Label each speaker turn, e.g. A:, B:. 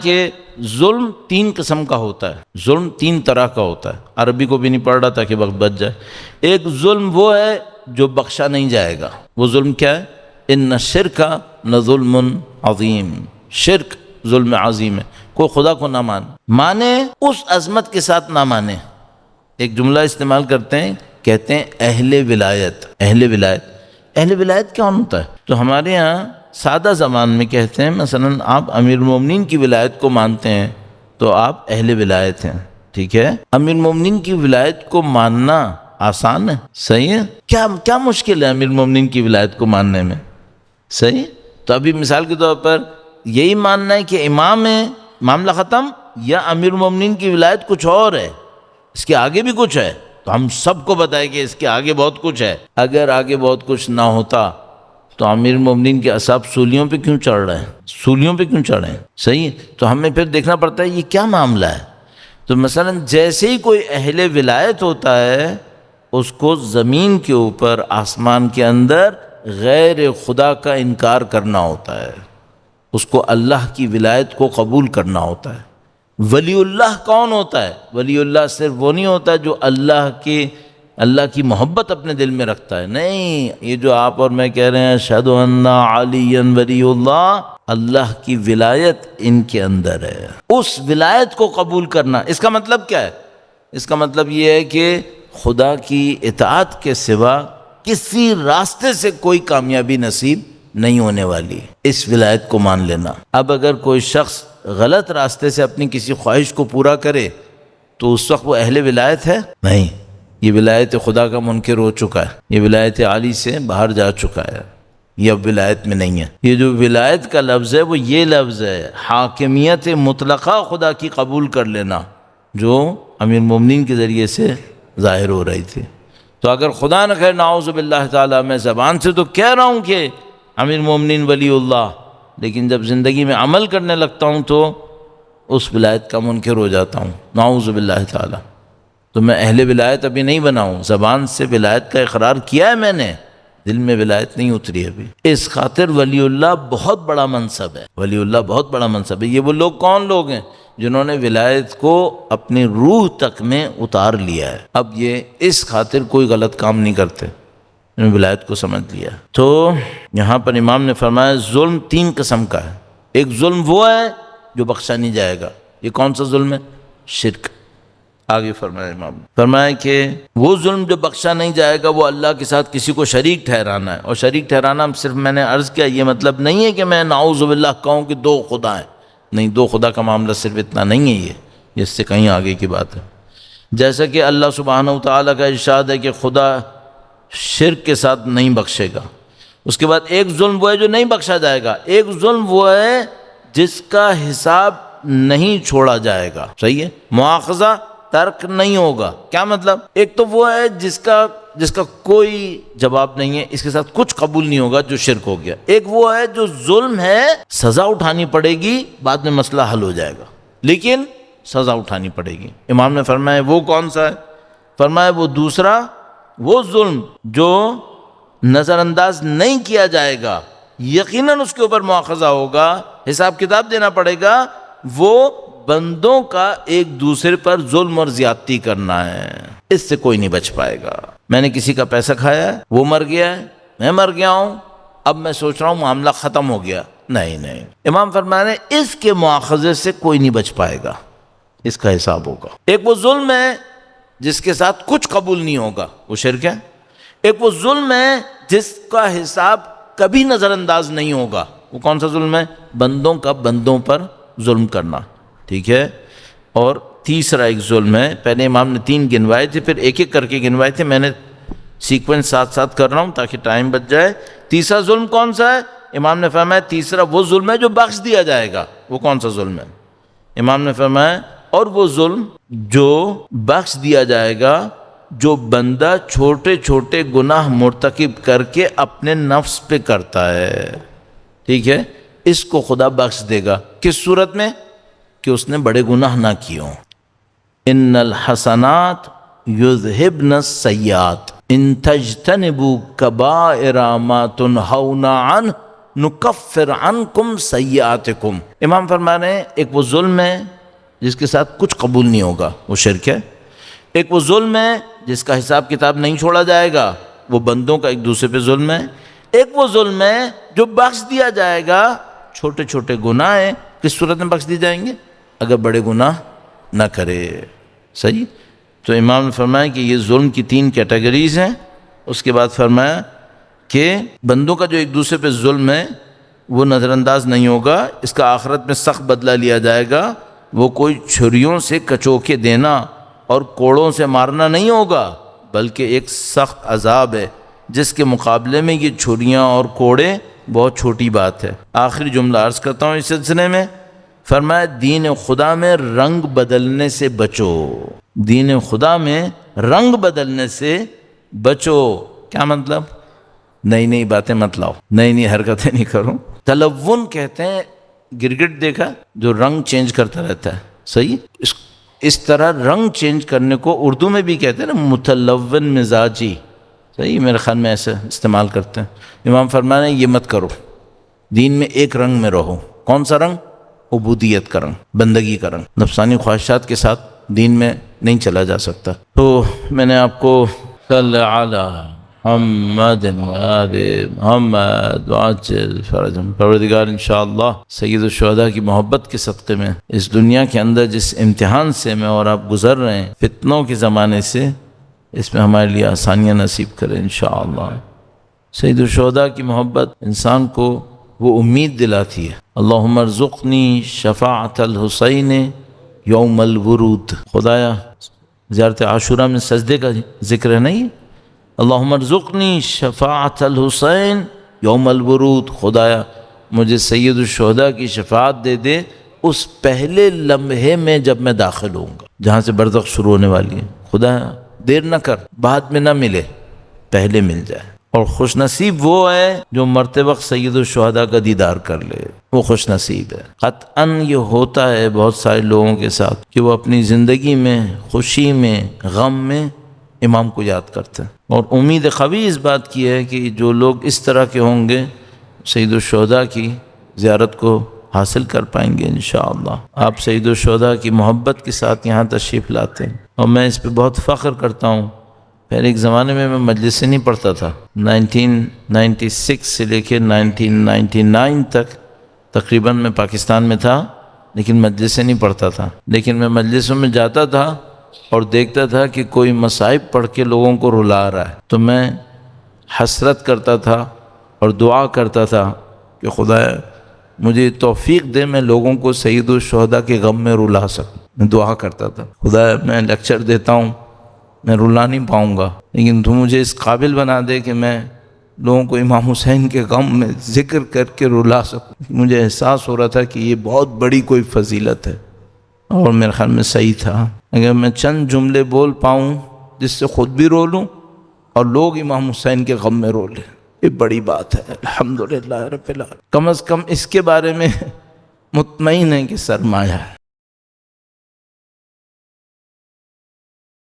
A: کہ ظلم 3 قسم کا ہوتا ہے، ظلم 3 طرح کا ہوتا ہے۔ عربی کو بھی نہیں پڑھ رہا تاکہ وقت بچ جائے۔ ایک ظلم وہ ہے جو بخشا نہیں جائے گا۔ وہ ظلم کیا ہے؟ ان الشرک لظلم عظیم، شرک ظلم عظیم ہے۔ کوئی خدا کو نہ مانے اس عظمت کے ساتھ نہ مانے۔ ایک جملہ استعمال کرتے ہیں، کہتے ہیں اہل ولایت۔ اہل ولایت، اہل ولایت کیا ہوتا ہے؟ تو ہمارے ہاں سادہ زبان میں کہتے ہیں، مثلا آپ امیر المومنین کی ولایت کو مانتے ہیں تو آپ اہل ولایت ہیں، ٹھیک ہے؟ امیر المومنین کی ولایت کو ماننا آسان ہے، صحیح ہے؟ کیا مشکل ہے امیر المومنین کی ولایت کو ماننے میں؟ صحیح؟ تو ابھی مثال کے طور پر یہی ماننا ہے کہ امام ہے، معاملہ ختم، یا امیر المومنین کی ولایت کچھ اور ہے، اس کے آگے بھی کچھ ہے، تو ہم سب کو بتائیں کہ اس کے آگے بہت کچھ ہے۔ اگر آگے بہت کچھ نہ ہوتا تو امیر المومنین کے اصحاب سولیوں پہ کیوں چڑھ رہے ہیں؟ سولیوں پہ کیوں چڑھ رہے ہیں؟ صحیح ہے؟ تو ہمیں پھر دیکھنا پڑتا ہے یہ کیا معاملہ ہے۔ تو مثلا جیسے ہی کوئی اہل ولایت ہوتا ہے، اس کو زمین کے اوپر، آسمان کے اندر غیر خدا کا انکار کرنا ہوتا ہے، اس کو اللہ کی ولایت کو قبول کرنا ہوتا ہے۔ ولی اللہ کون ہوتا ہے؟ ولی اللہ صرف وہ نہیں ہوتا جو اللہ کی محبت اپنے دل میں رکھتا ہے، نہیں، یہ جو آپ اور میں کہہ رہے ہیں اشہد ان علی ولی اللہ، اللہ کی ولایت ان کے اندر ہے۔ اس ولایت کو قبول کرنا، اس کا مطلب کیا ہے؟ اس کا مطلب یہ ہے کہ خدا کی اطاعت کے سوا کسی راستے سے کوئی کامیابی نصیب نہیں ہونے والی، اس ولایت کو مان لینا۔ اب اگر کوئی شخص غلط راستے سے اپنی کسی خواہش کو پورا کرے تو اس وقت وہ اہل ولایت ہے؟ نہیں، یہ ولایت خدا کا منکر ہو چکا ہے، یہ ولایت عالی سے باہر جا چکا ہے، یہ اب ولایت میں نہیں ہے۔ یہ جو ولایت کا لفظ ہے وہ یہ لفظ ہے حاکمیت مطلقہ خدا کی قبول کر لینا، جو امیر مومنین کے ذریعے سے ظاہر ہو رہی تھی۔ تو اگر خدا نہ خیر نعوذ باللہ تعالیٰ، میں زبان سے تو کہہ رہا ہوں کہ امیر مومنین ولی اللہ، لیکن جب زندگی میں عمل کرنے لگتا ہوں تو اس ولایت کا منکر ہو جاتا ہوں، نعوذ باللہ تعالیٰ۔ تو میں اہل ولایت ابھی نہیں بنا ہوں، زبان سے ولایت کا اقرار کیا ہے میں نے، دل میں ولایت نہیں اتری ابھی۔ اس خاطر ولی اللہ بہت بڑا منصب ہے، ولی اللہ بہت بڑا منصب ہے۔ یہ وہ لوگ کون لوگ ہیں؟ جنہوں نے ولایت کو اپنی روح تک میں اتار لیا ہے۔ اب یہ اس خاطر کوئی غلط کام نہیں کرتے، انہوں نے ولایت کو سمجھ لیا۔ تو یہاں پر امام نے فرمایا ظلم 3 قسم کا ہے۔ ایک ظلم وہ ہے جو بخشا نہیں جائے گا، یہ کون سا ظلم ہے؟ شرک۔ آگے فرمایا امام نے، فرمایا کہ وہ ظلم جو بخشا نہیں جائے گا وہ اللہ کے ساتھ کسی کو شریک ٹھہرانا ہے۔ اور شریک ٹھہرانا صرف میں نے عرض کیا، یہ مطلب نہیں ہے کہ میں نعوذ باللہ کہوں کہ 2 خدا ہیں، نہیں، 2 خدا کا معاملہ صرف اتنا نہیں ہے، یہ اس سے کہیں آگے کی بات ہے۔ جیسا کہ اللہ سبحانہ وتعالیٰ کا ارشاد ہے کہ خدا شرک کے ساتھ نہیں بخشے گا۔ اس کے بعد ایک ظلم وہ ہے جو نہیں بخشا جائے گا، ایک ظلم وہ ہے جس کا حساب نہیں چھوڑا جائے گا، صحیح ہے؟ مواخذہ ترک نہیں ہوگا۔ کیا مطلب؟ ایک تو وہ ہے جس کا کوئی جواب نہیں ہے، اس کے ساتھ کچھ قبول نہیں ہوگا، جو شرک ہو گیا۔ ایک وہ ہے جو ظلم ہے، سزا اٹھانی پڑے گی، بعد میں مسئلہ حل ہو جائے گا، لیکن سزا اٹھانی پڑے گی۔ امام نے فرمایا وہ کون سا ہے؟ فرمایا وہ دوسرا، وہ ظلم جو نظر انداز نہیں کیا جائے گا، یقیناً اس کے اوپر مواخذہ ہوگا، حساب کتاب دینا پڑے گا، وہ بندوں کا ایک دوسرے پر ظلم اور زیادتی کرنا ہے، اس سے کوئی نہیں بچ پائے گا۔ میں نے کسی کا پیسہ کھایا ہے، وہ مر گیا ہے، میں مر گیا ہوں، اب میں سوچ رہا ہوں معاملہ ختم ہو گیا، نہیں، امام فرما رہے ہیں اس کے مواخذے سے کوئی نہیں بچ پائے گا، اس کا حساب ہوگا۔ ایک وہ ظلم ہے جس کے ساتھ کچھ قبول نہیں ہوگا، وہ شرک ہے۔ ایک وہ ظلم ہے جس کا حساب کبھی نظر انداز نہیں ہوگا، وہ کون سا ظلم ہے؟ بندوں کا بندوں پر ظلم کرنا، ٹھیک ہے۔ اور تیسرا ایک ظلم ہے، پہلے امام نے 3 گنوائے تھے، پھر ایک ایک کر کے گنوائے تھے، میں نے سیکوینس ساتھ کر رہا ہوں تاکہ ٹائم بچ جائے۔ تیسرا ظلم کون سا ہے؟ امام نے فرمایا تیسرا وہ ظلم ہے جو بخش دیا جائے گا۔ وہ کون سا ظلم ہے؟ امام نے فرمایا اور وہ ظلم جو بخش دیا جائے گا جو بندہ چھوٹے چھوٹے گناہ مرتکب کر کے اپنے نفس پہ کرتا ہے، ٹھیک ہے، اس کو خدا بخش دے گا۔ کس صورت میں؟ کہ اس نے بڑے گناہ نہ کیے ہوں۔ ان الحسنات یذہبن السیئات ان تجتنبوا کبائر ما تنہون عنہ نکفر عنکم سیئاتکم. امام فرما رہے ہیں ایک وہ ظلم ہے جس کے ساتھ کچھ قبول نہیں ہوگا، وہ شرک ہے. ایک وہ ظلم ہے جس کا حساب کتاب نہیں چھوڑا جائے گا، وہ بندوں کا ایک دوسرے پہ ظلم ہے. ایک وہ ظلم ہے جو بخش دیا جائے گا. چھوٹے چھوٹے گناہ ہیں، کس صورت میں بخش دی جائیں گے؟ اگر بڑے گناہ نہ کرے. صحیح. تو امام نے فرمایا کہ یہ ظلم کی 3 کیٹیگریز ہیں. اس کے بعد فرمایا کہ بندوں کا جو ایک دوسرے پہ ظلم ہے وہ نظر انداز نہیں ہوگا، اس کا آخرت میں سخت بدلہ لیا جائے گا. وہ کوئی چھریوں سے کچوکے دینا اور کوڑوں سے مارنا نہیں ہوگا، بلکہ ایک سخت عذاب ہے جس کے مقابلے میں یہ چھریاں اور کوڑے بہت چھوٹی بات ہے. آخری جملہ عرض کرتا ہوں اس سلسلے میں. فرمایا دین خدا میں رنگ بدلنے سے بچو. دین خدا میں رنگ بدلنے سے بچو. کیا مطلب؟ نئی نئی باتیں مت لاؤ، نئی نئی حرکتیں نہیں کرو. تلون کہتے ہیں، گرگٹ دیکھا جو رنگ چینج کرتا رہتا ہے. صحیح. اس طرح رنگ چینج کرنے کو اردو میں بھی کہتے ہیں نا، متلون مزاجی. صحیح. میرے خیال میں ایسے استعمال کرتے ہیں. امام فرمانے یہ مت کرو، دین میں ایک رنگ میں رہو. کون سا رنگ؟ عبودیت کا رنگ، بندگی کا رنگ. نفسانی خواہشات کے ساتھ دین میں نہیں چلا جا سکتا. تو میں نے آپ کو صلی علی محمد وآل محمد وعجل فرجهم. پروردگار انشاءاللہ سید الشہداء کی محبت کے صدقے میں اس دنیا کے اندر جس امتحان سے میں اور آپ گزر رہے ہیں، فتنوں کے زمانے سے، اس میں ہمارے لیے آسانیاں نصیب کرے انشاءاللہ. سید الشہداء کی محبت انسان کو وہ امید دلاتی ہے. اللہم ارزقنی شفاعت الحسین یوم الورود. خدایا، زیارت عاشوراء میں سجدے کا ذکر ہے نہیں؟ اللہم ارزقنی شفاعت الحسین یوم الورود. خدایا مجھے سید الشہداء کی شفاعت دے دے اس پہلے لمحے میں جب میں داخل ہوں گا، جہاں سے برزخ شروع ہونے والی ہے. خدایا دیر نہ کر، بعد میں نہ ملے، پہلے مل جائے. اور خوش نصیب وہ ہے جو مرتے وقت سید الشہداء کا دیدار کر لے، وہ خوش نصیب ہے. قطعاً یہ ہوتا ہے بہت سارے لوگوں کے ساتھ کہ وہ اپنی زندگی میں خوشی میں غم میں امام کو یاد کرتے ہیں. اور امید قوی اس بات کی ہے کہ جو لوگ اس طرح کے ہوں گے سید الشہداء کی زیارت کو حاصل کر پائیں گے انشاءاللہ. آپ سید الشہداء کی محبت کے ساتھ یہاں تشریف لاتے ہیں اور میں اس پہ بہت فخر کرتا ہوں. پہلے ایک زمانے میں مجلس سے نہیں پڑھتا تھا. 1996 سے لے کے 1999 تک تقریباً میں پاکستان میں تھا، لیکن مجلس سے نہیں پڑھتا تھا. لیکن میں مجلسوں میں جاتا تھا اور دیکھتا تھا کہ کوئی مصائب پڑھ کے لوگوں کو رلا رہا ہے، تو میں حسرت کرتا تھا اور دعا کرتا تھا کہ خدایا مجھے توفیق دے میں لوگوں کو سید الشہداء کے غم میں رلا سکوں. میں دعا کرتا تھا خدایا میں لیکچر دیتا ہوں، میں رلا نہیں پاؤں گا، لیکن تو مجھے اس قابل بنا دے کہ میں لوگوں کو امام حسین کے غم میں ذکر کر کے رلا سکوں. مجھے احساس ہو رہا تھا کہ یہ بہت بڑی کوئی فضیلت ہے، اور میرے خیال میں صحیح تھا. اگر میں چند جملے بول پاؤں جس سے خود بھی رو لوں اور لوگ امام حسین کے غم میں رو لیں، یہ بڑی بات ہے. الحمدللہ رب العالمین. کم از کم اس کے بارے میں مطمئن ہے کہ سرمایہ ہے.